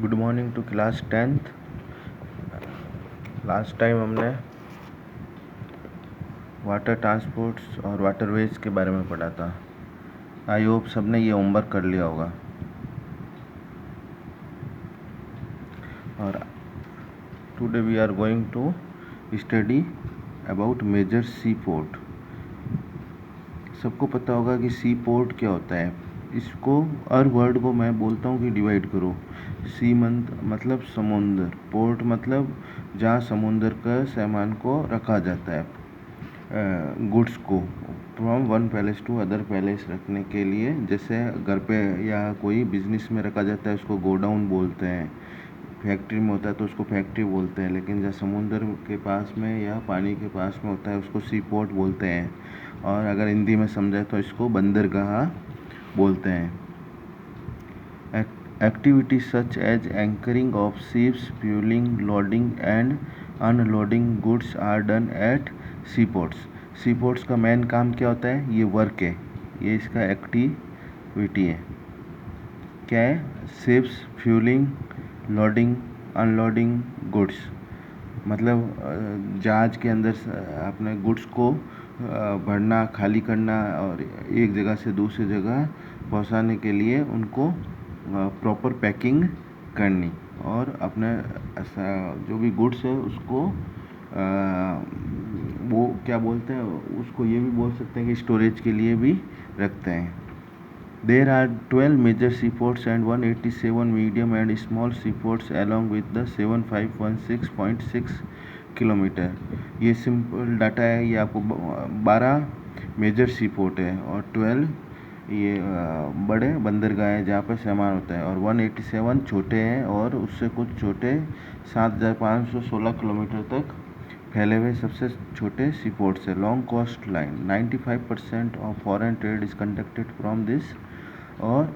Good morning to class 10th। Last time हमने water transports और waterways के बारे में पढ़ा था। आई होप सबने ये होमवर्क कर लिया होगा। और today we are going to study about major sea port. सबको पता होगा कि सी पोर्ट क्या होता है। इसको हर वर्ड को मैं बोलता हूँ कि डिवाइड करो। सी मतलब समुंदर, पोर्ट मतलब जहाँ समुंदर का सामान को रखा जाता है, गुड्स को from one place to other place रखने के लिए। जैसे घर पे या कोई बिजनेस में रखा जाता है उसको गोडाउन बोलते हैं, फैक्ट्री में होता है तो उसको फैक्ट्री बोलते हैं, लेकिन जहाँ समुंदर के पास में या पानी के पास में होता है उसको सी पोर्ट बोलते हैं। और अगर हिंदी में समझाए तो इसको बंदरगाह बोलते हैं। Activities such as anchoring of ships, fueling, loading and unloading goods are done at seaports. Seaports का मेन काम क्या होता है? ये वर्क है, ये इसका एक्टिविटी है। क्या है? Ships, fuelling, loading, unloading goods, मतलब जहाज के अंदर अपने गुड्स को भरना, खाली करना और एक जगह से दूसरी जगह पहुंचाने के लिए उनको प्रॉपर पैकिंग करनी, और अपने जो भी गुड्स है उसको वो क्या बोलते हैं उसको, ये भी बोल सकते हैं कि स्टोरेज के लिए भी रखते हैं। There are 12 major seaports and 187 medium and small seaports along with the 7516.6 kilometre. ये सिंपल डाटा है, ये आपको 12 मेजर सीपोर्ट है और 12 ये बड़े बंदरगाह हैं जहाँ पर सामान होता है, और 187 छोटे हैं और उससे कुछ छोटे 7516 किलोमीटर तक फैले हुए सबसे छोटे सीपोर्ट्स है। Long coast line 95% of foreign trade is conducted from this, और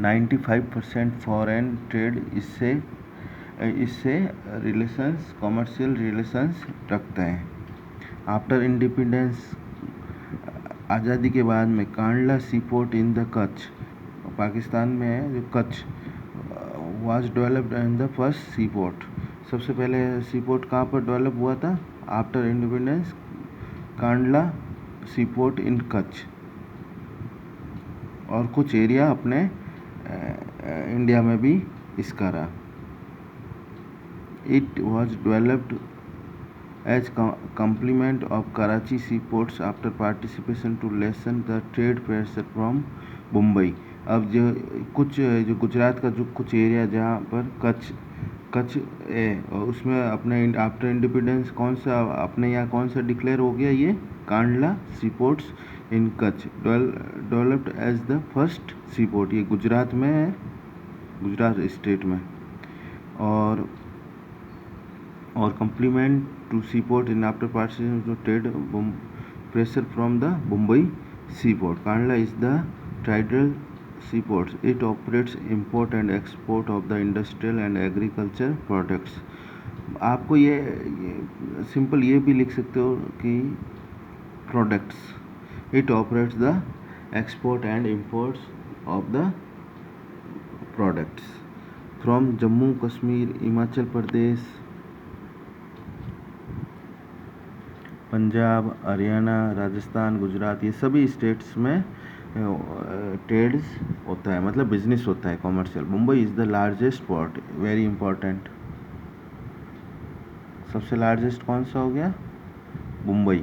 95% फॉरेन ट्रेड इससे रिलेशंस, कॉमर्शियल रिलेशंस रखते हैं। आफ्टर इंडिपेंडेंस, आज़ादी के बाद में, Kandla seaport in the Kutch, Pakistan में है जो Kutch, was developed in the first seaport. सबसे पहले सीपोर्ट कहाँ पर डेवलप हुआ था? After independence, Kandla seaport in Kutch. और कुछ एरिया अपने इंडिया में भी इसका रहा। It was developed as complement of Karachi seaports after participation to lessen the trade pressure from Mumbai. अब जो गुजरात का जो कुछ एरिया जहाँ पर कच्छ है, और उसमें अपने आफ्टर इंडिपेंडेंस अपने यहाँ कौन सा डिक्लेयर हो गया? ये Kandla seaports in Kutch developed as the first seaport. ये गुजरात में है, गुजरात स्टेट में। और complement to seaport in after participation to trade pressure from the Mumbai seaport. Kandla is the tidal seaport. It operates import and export of the industrial and agriculture products. आपको ये simple ये भी लिख सकते हो कि products, it operates the export and imports of the products from Jammu Kashmir, Himachal Pradesh, Punjab, Haryana, Rajasthan, Gujarat, ये सभी स्टेट्स में ट्रेड्स होता है, मतलब बिजनेस होता है, commercial. Mumbai is the largest port, very important. सबसे लार्जेस्ट कौन सा हो गया? मुंबई,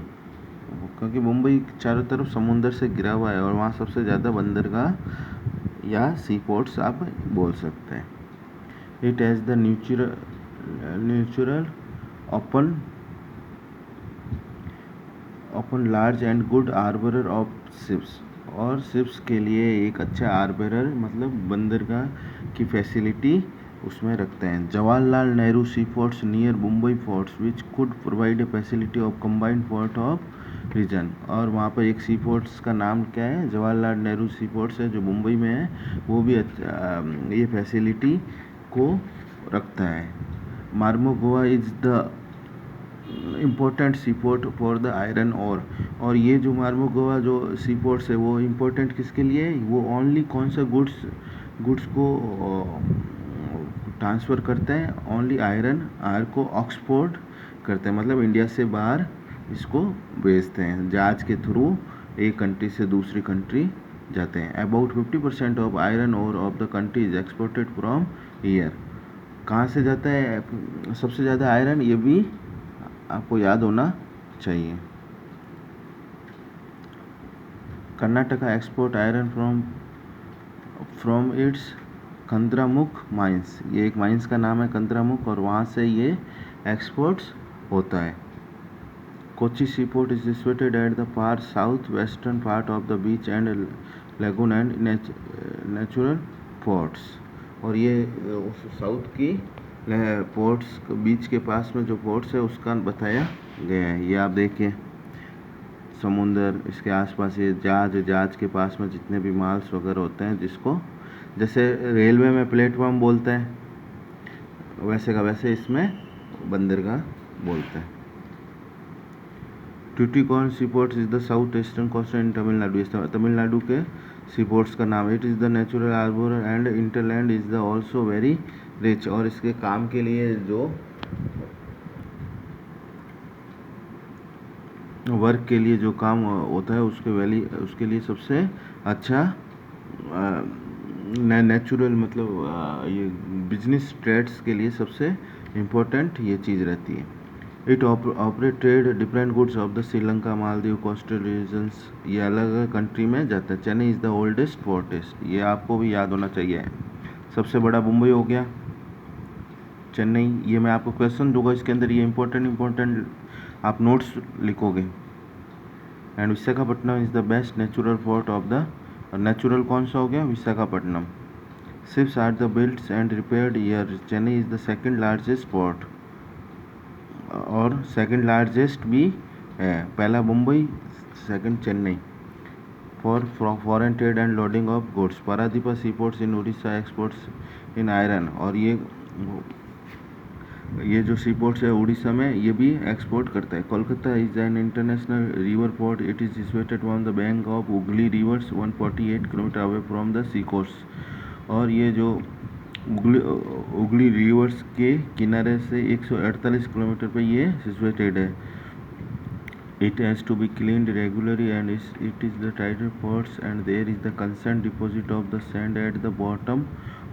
क्योंकि मुंबई चारों तरफ समुंदर से घिरा हुआ है और वहाँ सबसे ज़्यादा बंदरगाह या सी पोर्ट्स आप बोल सकते हैं। It has the natural open large and good harbour of ships, और शिप्स के लिए एक अच्छा हार्बर, मतलब बंदरगाह की फैसिलिटी उसमें रखते हैं। Jawaharlal Nehru sea ports near Mumbai ports which could provide a facility of combined port of region, और वहाँ पर एक सी पोर्ट्स का नाम क्या है? जवाहरलाल नेहरू सी पोर्ट्स है जो मुंबई में है, वो भी ये फैसिलिटी को रखता है। Marmagao is the important sea port for the iron ore, और ये जो मार्मोगोवा जो सी पोर्ट्स है वो इम्पोर्टेंट किसके लिए है? वो ओनली कौन सा गुड्स गुड्स को ट्रांसफ़र करते हैं, ओनली आयरन आर को एक्सपोर्ट करते हैं, मतलब इंडिया से बाहर इसको भेजते हैं, जहाज के थ्रू एक कंट्री से दूसरी कंट्री जाते हैं। About 50% of iron ore of the country is exported from here. कहाँ से जाता है सबसे ज़्यादा आयरन, ये भी आपको याद होना चाहिए। Karnataka export iron from its Kudremukh mines, ये एक माइंस का नाम है कंद्रामुख, और वहाँ से ये एक्सपोर्ट्स होता है। Kochi sea port is situated at the far south western part of the beach and lagoon and natural ports, और ये साउथ की पोर्ट्स बीच के पास में जो पोर्ट्स है उसका बताया गया है। ये आप देखिए समुंदर, इसके आसपास ये जहाज के पास में जितने भी माल्स वगैरह होते हैं, जिसको जैसे रेलवे में प्लेटफॉर्म बोलते हैं, वैसे का वैसे इसमें बंदरगाह बोलते हैं। Tuticorin sea ports is the south eastern coast in Tamil Nadu, Tamil Nadu के सी पोर्ट्स का नाम। It is the natural harbour and hinterland is the also very rich, और इसके काम के लिए जो वर्क के लिए जो काम होता है उसके लिए सबसे अच्छा नेचुरल, मतलब ये बिजनेस ट्रेड्स के लिए सबसे इम्पोर्टेंट ये चीज़ रहती है। It operate trade different goods of the Sri Lanka, Maldives, coastal regions, ये अलग अलग कंट्री में जाता है। Chennai is the oldest port, ये आपको भी याद होना चाहिए। सबसे बड़ा मुंबई हो गया, चेन्नई, ये मैं आपको क्वेश्चन दूंगा, इसके अंदर ये इम्पोर्टेंट आप नोट्स लिखोगे। And Visakhapatnam is the best natural port of the, natural कौन सा हो गया, Visakhapatnam. Ships are the built and repaired here. Chennai is the second largest port, और सेकंड लार्जेस्ट भी है, पहला Mumbai, second Chennai. For foreign trade and loading of goods, Paradip sea ports in Orissa exports in iron, और ये जो सी पोर्ट्स है उड़ीसा में, ये भी एक्सपोर्ट करता है। Kolkata is an international river port, it is situated on the bank of Hooghly rivers 148 kilometre away from the sea coast, और ये जो हुगली रिवर्स के किनारे से 148 किलोमीटर पे ये सिचुएटेड है। It has to be cleaned regularly and it is the tidal ports, and there is the constant deposit of the sand at the bottom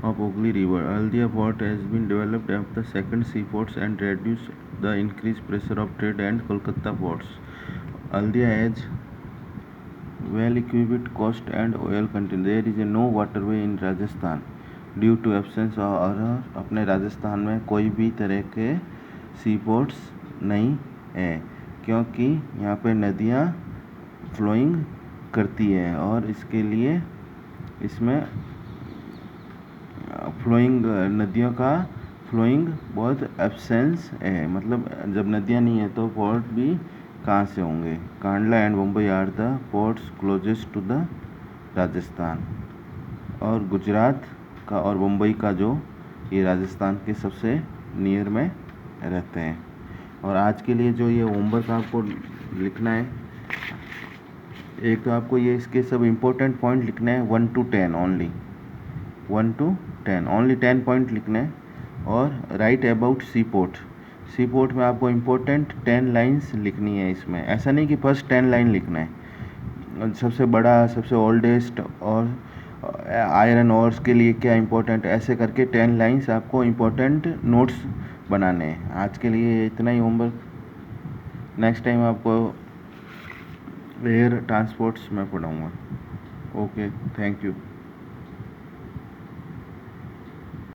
of Hooghly River. Haldia Port has been developed as the second seaports and reduce the increased pressure of trade and Kolkata ports. Haldia has well-equipped coast and oil container. There is no waterway in Rajasthan due to absence of, और अपने राजस्थान में कोई भी तरह के sea ports नहीं है, क्योंकि यहाँ पे नदियाँ फ्लोइंग करती है, और इसके लिए इसमें फ्लोइंग नदियों का फ्लोइंग बहुत एब्सेंस है, मतलब जब नदियाँ नहीं है तो पोर्ट भी कहाँ से होंगे। Kandla and Mumbai are the ports closest to the Rajasthan, और गुजरात का और मुंबई का जो ये राजस्थान के सबसे नियर में रहते हैं। और आज के लिए जो ये होमवर्क आपको लिखना है, एक तो आपको ये इसके सब इम्पोर्टेंट पॉइंट लिखना है 1 to 10 only, 1 to 10 only 10 point लिखना है। और राइट अबाउट सी पोर्ट में आपको इम्पोर्टेंट 10 लाइन्स लिखनी है। इसमें ऐसा नहीं कि फर्स्ट 10 लाइन लिखना है, सबसे बड़ा, सबसे ओल्डेस्ट और आयरन ओर्स के लिए क्या इम्पोर्टेंट, ऐसे करके 10 लाइन्स आपको इम्पोर्टेंट नोट्स बनाने हैं। आज के लिए इतना ही होमवर्क, नेक्स्ट टाइम आपको एयर ट्रांसपोर्ट्स में पढ़ाऊँगा। Okay, thank you.